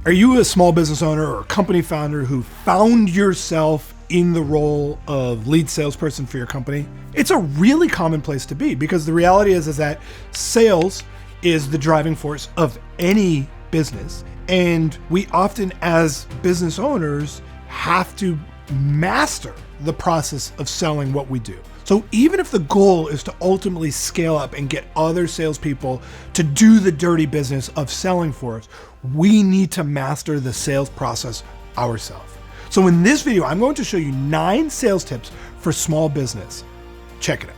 Are you a small business owner or a company founder who found yourself in the role of lead salesperson for your company? It's a really common place to be, because the reality is that sales is the driving force of any business. And we often, as business owners, have to master the process of selling what we do. So even if the goal is to ultimately scale up and get other salespeople to do the dirty business of selling for us, we need to master the sales process ourselves. So in this video, I'm going to show you 9 sales tips for small business. Check it out.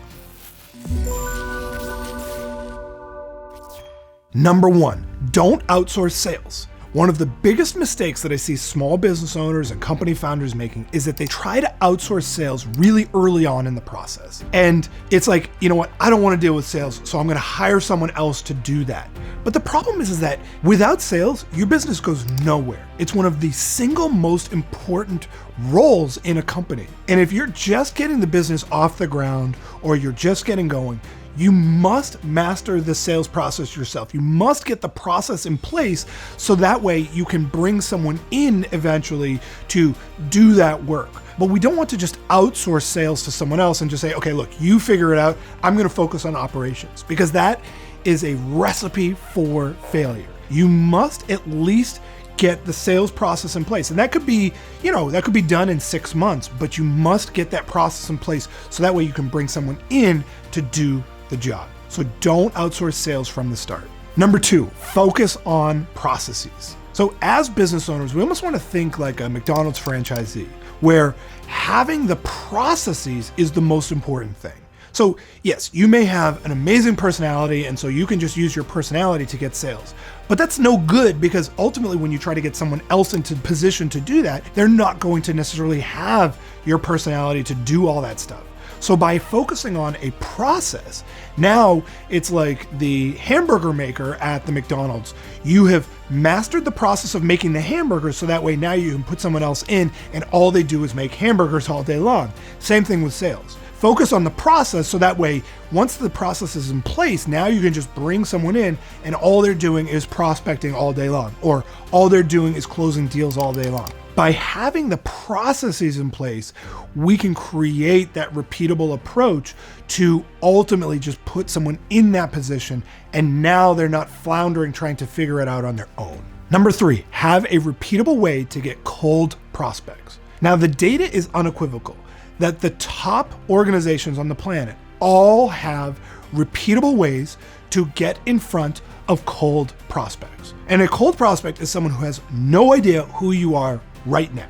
Number 1, don't outsource sales. One of the biggest mistakes that I see small business owners and company founders making is that they try to outsource sales really early on in the process. And it's like, you know what, I don't want to deal with sales, so I'm going to hire someone else to do that. But the problem is that without sales, your business goes nowhere. It's one of the single most important roles in a company. And if you're just getting the business off the ground or you're just getting going, you must master the sales process yourself. You must get the process in place so that way you can bring someone in eventually to do that work. But we don't want to just outsource sales to someone else and just say, okay, look, you figure it out. I'm going to focus on operations, because that is a recipe for failure. You must at least get the sales process in place. And that could be, that could be done in 6 months, but you must get that process in place so that way you can bring someone in to do the job. So don't outsource sales from the start. Number 2, focus on processes. So as business owners, we almost want to think like a McDonald's franchisee, where having the processes is the most important thing. So yes, you may have an amazing personality, and so you can just use your personality to get sales. But that's no good, because ultimately when you try to get someone else into position to do that, they're not going to necessarily have your personality to do all that stuff. So by focusing on a process, now it's like the hamburger maker at the McDonald's. You have mastered the process of making the hamburgers, so that way now you can put someone else in and all they do is make hamburgers all day long. Same thing with sales. Focus on the process, so that way, once the process is in place, now you can just bring someone in and all they're doing is prospecting all day long, or all they're doing is closing deals all day long. By having the processes in place, we can create that repeatable approach to ultimately just put someone in that position, and now they're not floundering trying to figure it out on their own. Number 3, have a repeatable way to get cold prospects. Now, the data is unequivocal that the top organizations on the planet all have repeatable ways to get in front of cold prospects. And a cold prospect is someone who has no idea who you are right now.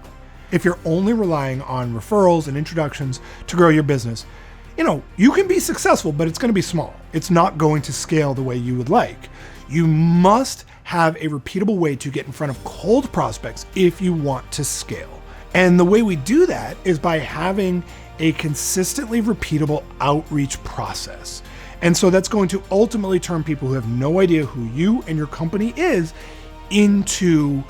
If you're only relying on referrals and introductions to grow your business, you can be successful, but it's going to be small. It's not going to scale the way you would like. You must have a repeatable way to get in front of cold prospects if you want to scale. And the way we do that is by having a consistently repeatable outreach process. And so that's going to ultimately turn people who have no idea who you and your company is into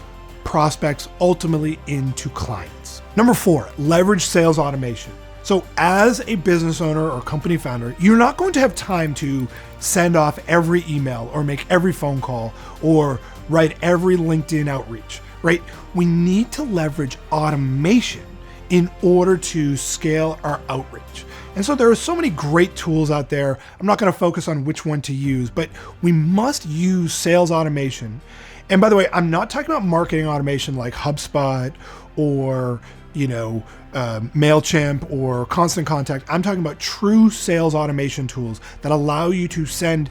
prospects, ultimately into clients. Number 4, leverage sales automation. So as a business owner or company founder, you're not going to have time to send off every email or make every phone call or write every LinkedIn outreach, right? We need to leverage automation in order to scale our outreach. And so there are so many great tools out there. I'm not going to focus on which one to use, but we must use sales automation. And by the way, I'm not talking about marketing automation like HubSpot or, MailChimp or Constant Contact. I'm talking about true sales automation tools that allow you to send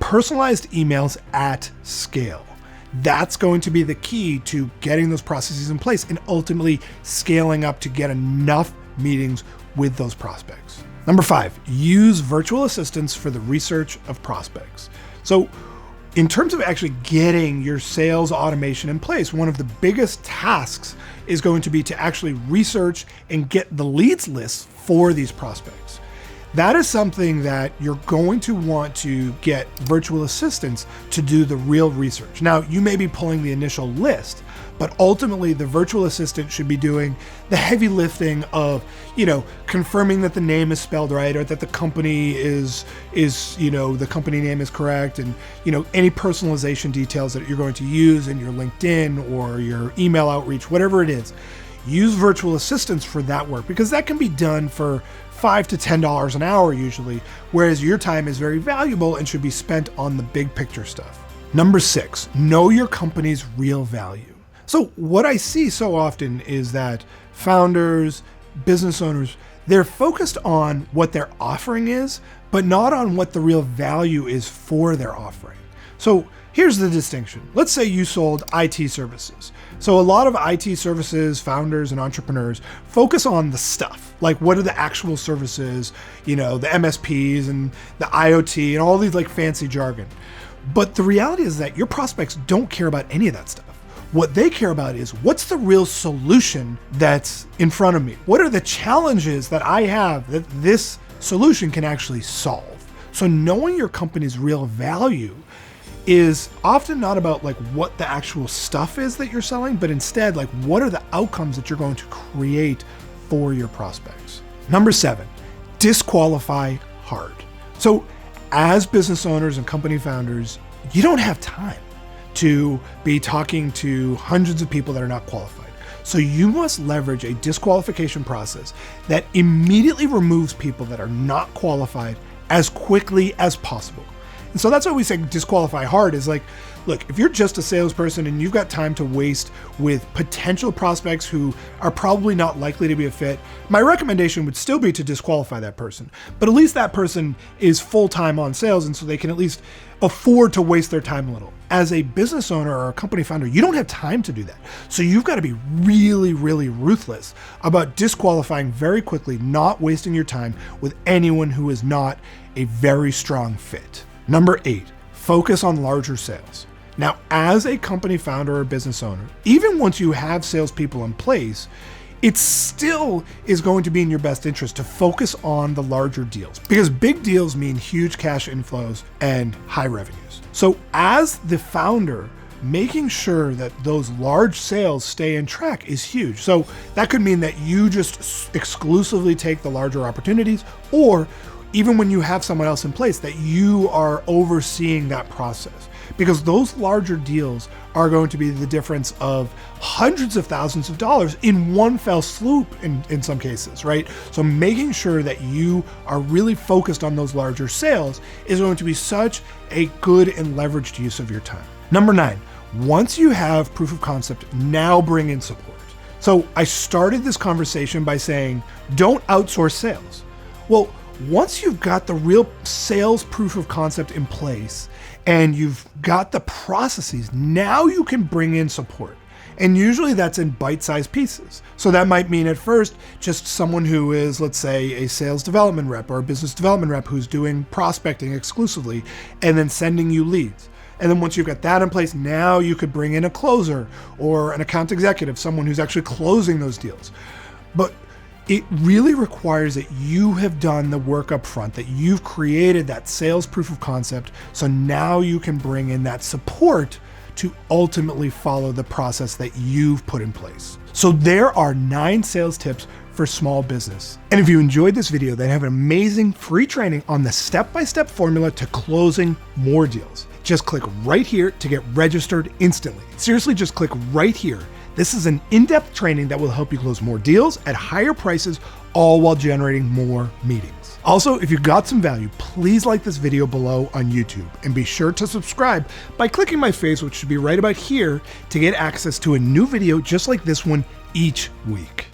personalized emails at scale. That's going to be the key to getting those processes in place and ultimately scaling up to get enough meetings with those prospects. Number 5, use virtual assistants for the research of prospects. So in terms of actually getting your sales automation in place, one of the biggest tasks is going to be to actually research and get the leads lists for these prospects. that is something that you're going to want to get virtual assistants to do the real research. Now, you may be pulling the initial list, but ultimately the virtual assistant should be doing the heavy lifting of, confirming that the name is spelled right, or that the company is the company name is correct, and, any personalization details that you're going to use in your LinkedIn or your email outreach, whatever it is. Use virtual assistants for that work, because that can be done for $5 to $10 an hour usually, whereas your time is very valuable and should be spent on the big picture stuff. Number 6, know your company's real value. So what I see so often is that founders, business owners, they're focused on what their offering is, but not on what the real value is for their offering. So here's the distinction. Let's say you sold IT services. So a lot of IT services, founders and entrepreneurs focus on the stuff, like what are the actual services, the MSPs and the IoT and all these like fancy jargon. But the reality is that your prospects don't care about any of that stuff. What they care about is, what's the real solution that's in front of me? What are the challenges that I have that this solution can actually solve? So knowing your company's real value is often not about like what the actual stuff is that you're selling, but instead like what are the outcomes that you're going to create for your prospects. Number 7, disqualify hard. So as business owners and company founders, you don't have time to be talking to hundreds of people that are not qualified. So you must leverage a disqualification process that immediately removes people that are not qualified as quickly as possible. And so that's why we say disqualify hard is like, look, if you're just a salesperson and you've got time to waste with potential prospects who are probably not likely to be a fit, my recommendation would still be to disqualify that person. But at least that person is full-time on sales, and so they can at least afford to waste their time a little. As a business owner or a company founder, you don't have time to do that. So you've got to be really, really ruthless about disqualifying very quickly, not wasting your time with anyone who is not a very strong fit. Number 8, focus on larger sales. Now, as a company founder or business owner, even once you have salespeople in place, it still is going to be in your best interest to focus on the larger deals, because big deals mean huge cash inflows and high revenues. So as the founder, making sure that those large sales stay in track is huge. So that could mean that you just exclusively take the larger opportunities, or even when you have someone else in place, that you are overseeing that process, because those larger deals are going to be the difference of hundreds of thousands of dollars in one fell swoop in some cases, right? So making sure that you are really focused on those larger sales is going to be such a good and leveraged use of your time. Number 9, once you have proof of concept, now bring in support. So I started this conversation by saying, don't outsource sales. Well, once you've got the real sales proof of concept in place and you've got the processes, now you can bring in support. And usually that's in bite-sized pieces. So that might mean at first just someone who is, let's say, a sales development rep or a business development rep who's doing prospecting exclusively and then sending you leads. And then once you've got that in place, now you could bring in a closer or an account executive, someone who's actually closing those deals. But it really requires that you have done the work up front, that you've created that sales proof of concept. So now you can bring in that support to ultimately follow the process that you've put in place. So there are 9 sales tips for small business. And if you enjoyed this video, then have an amazing free training on the step-by-step formula to closing more deals. Just click right here to get registered instantly. Seriously, just click right here. This is an in-depth training that will help you close more deals at higher prices, all while generating more meetings. Also, if you got some value, please like this video below on YouTube, and be sure to subscribe by clicking my face, which should be right about here, to get access to a new video just like this one each week.